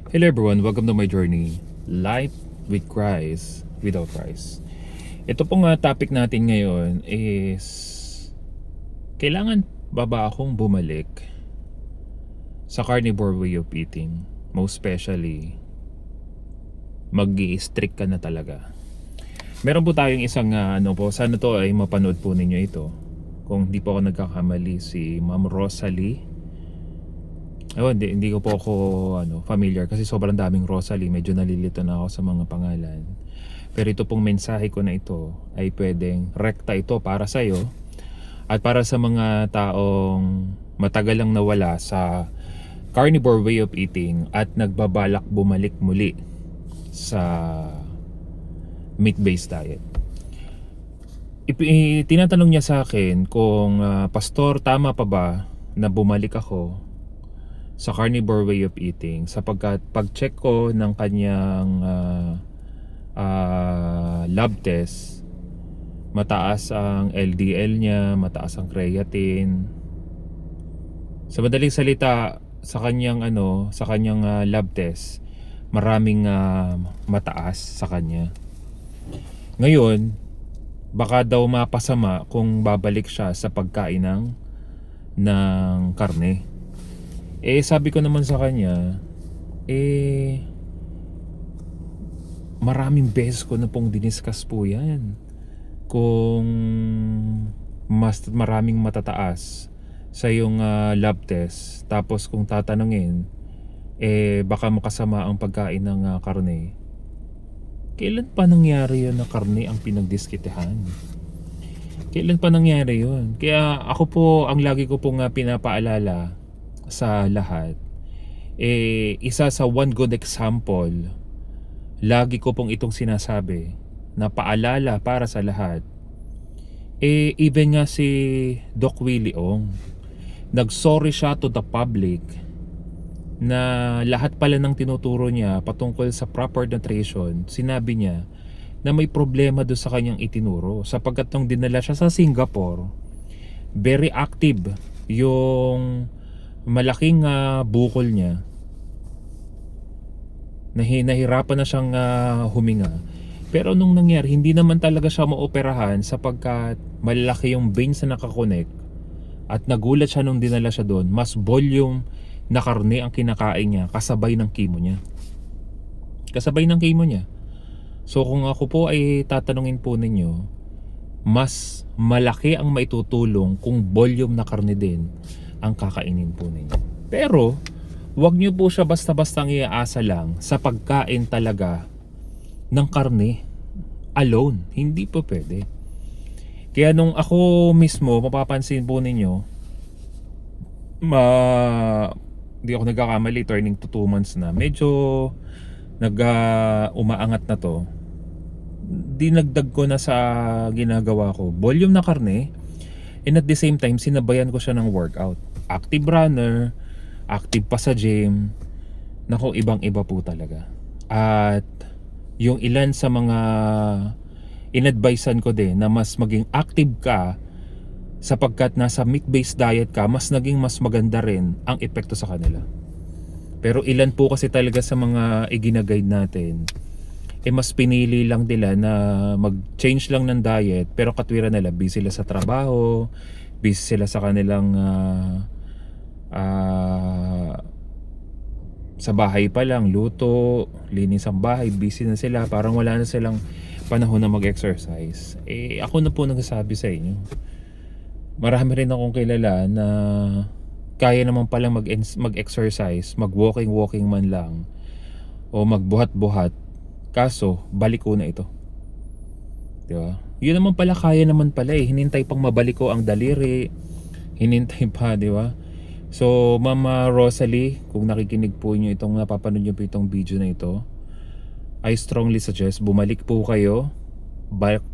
Hello everyone, welcome to my journey. Life with Christ, without Christ. Ito pong topic natin ngayon is kailangan ba akong bumalik sa carnivore way of eating? Most especially, mag-i-strict ka na talaga. Meron po tayong isang sana to ay mapanood po ninyo ito. Kung hindi po ako nagkakamali, si Ma'am Rosalie. Hindi ko po ako familiar kasi sobrang daming Rosalie, medyo nalilito na ako sa mga pangalan. Pero ito pong mensahe ko na ito ay pwedeng rekta ito para sa iyo at para sa mga taong matagal lang nawala sa carnivore way of eating at nagbabalak bumalik muli sa meat-based diet. Tinatanong niya sa akin kung pastor, tama pa ba na bumalik ako sa carnivore way of eating, sapagkat pag-check ko ng kanyang lab test, mataas ang LDL niya, mataas ang creatine. Sa madaling salita, sa kanyang lab test, maraming mataas sa kanya. Ngayon, baka daw mapasama kung babalik siya sa pagkain ng karne. Sabi ko naman sa kanya, maraming beses ko na pong diniscuss po yan. Kung mas maraming matataas sa yung lab test, tapos kung tatanungin, baka makasama ang pagkain ng karne. Kailan pa nangyari yun na karne ang pinagdiskitehan? Kailan pa nangyari yun? Kaya ako po, ang lagi ko pong pinapaalala sa lahat, isa sa one good example, lagi ko pong itong sinasabi na paalala para sa lahat. Even nga si Doc Willie Ong, nagsorry siya to the public na lahat pala ng tinuturo niya patungkol sa proper nutrition, sinabi niya na may problema doon sa kanyang itinuro, sapagkat nung dinala siya sa Singapore, very active yung malaking bukol niya, nahirapan na siyang huminga. Pero nung nangyari, hindi naman talaga siya maoperahan sapagkat malaki yung veins na nakakonect, at nagulat siya nung dinala siya doon, mas volume na karne ang kinakain niya kasabay ng chemo niya. So kung ako po ay tatanungin po ninyo, mas malaki ang maitutulong kung volume na karne din ang kakainin po ninyo. Pero wag niyo po siya basta-bastang iaasa lang sa pagkain talaga ng karne alone. Hindi po pwede. Kaya nung ako mismo, mapapansin po ninyo, di ako nagkakamali, turning to 2 months na, medyo umaangat na to. Dinagdag ko na sa ginagawa ko volume na karne, and at the same time sinabayan ko siya ng workout. Active runner, active pa sa gym. Nako, ibang iba po talaga. At yung ilan sa mga inadvisean ko din na mas maging active ka, sapagkat nasa meat-based diet ka, mas maganda rin ang epekto sa kanila. Pero ilan po kasi talaga sa mga igina-guide natin, mas pinili lang nila na mag-change lang ng diet, pero katwiran nila busy sila sa trabaho, busy sila sa kanilang sa bahay pa lang, luto, linis ang bahay, busy na sila, parang wala na silang panahon na mag-exercise. Ako na po nagsasabi sa inyo, marami rin akong kilala na kaya naman palang mag-exercise, mag-walking man lang, o magbuhat-buhat, kaso balik ko na ito, di ba? Yun naman pala, kaya naman pala hinintay pang mabalik ko ang daliri, hinintay pa, di ba? So Mama Rosalie, kung nakikinig po niyo itong, napapanood niyo po itong video na ito, I strongly suggest bumalik po kayo,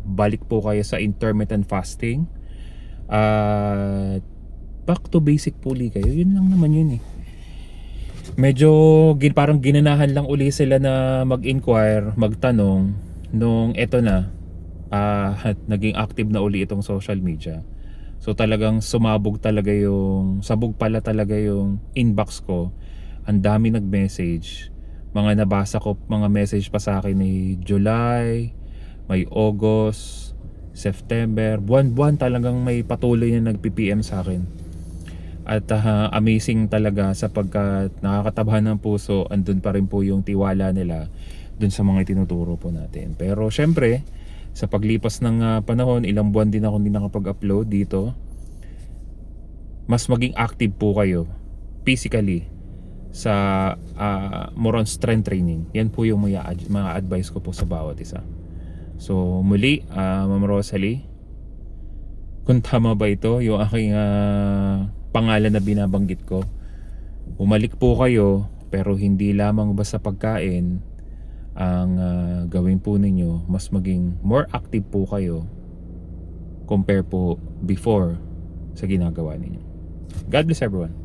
balik po kayo sa intermittent fasting, at back to basic po kayo. Yun lang naman yun. Medyo parang ginanahan lang uli sila na mag-inquire, magtanong nung eto na, naging active na uli itong social media. So talagang sabog pala talaga yung inbox ko. Ang dami nag-message mga nabasa ko, mga message pa sa akin ni July, may August, September, buwan-buwan talagang may patuloy na nag-PPM sa akin. At amazing talaga sapagkat nakakatabhan ng puso, andun pa rin po yung tiwala nila dun sa mga itinuturo po natin. Pero syempre, sa paglipas ng panahon, ilang buwan din ako hindi nakapag-upload dito. Mas maging active po kayo physically sa more on strength training. Yan po yung mga advice ko po sa bawat isa. So muli, Ma'am Rosalie, kung tama ba ito yung aking pangalan na binabanggit ko, bumalik po kayo, pero hindi lamang basta pagkain ang gawin po ninyo, mas maging more active po kayo compare po before sa ginagawa ninyo. God bless everyone.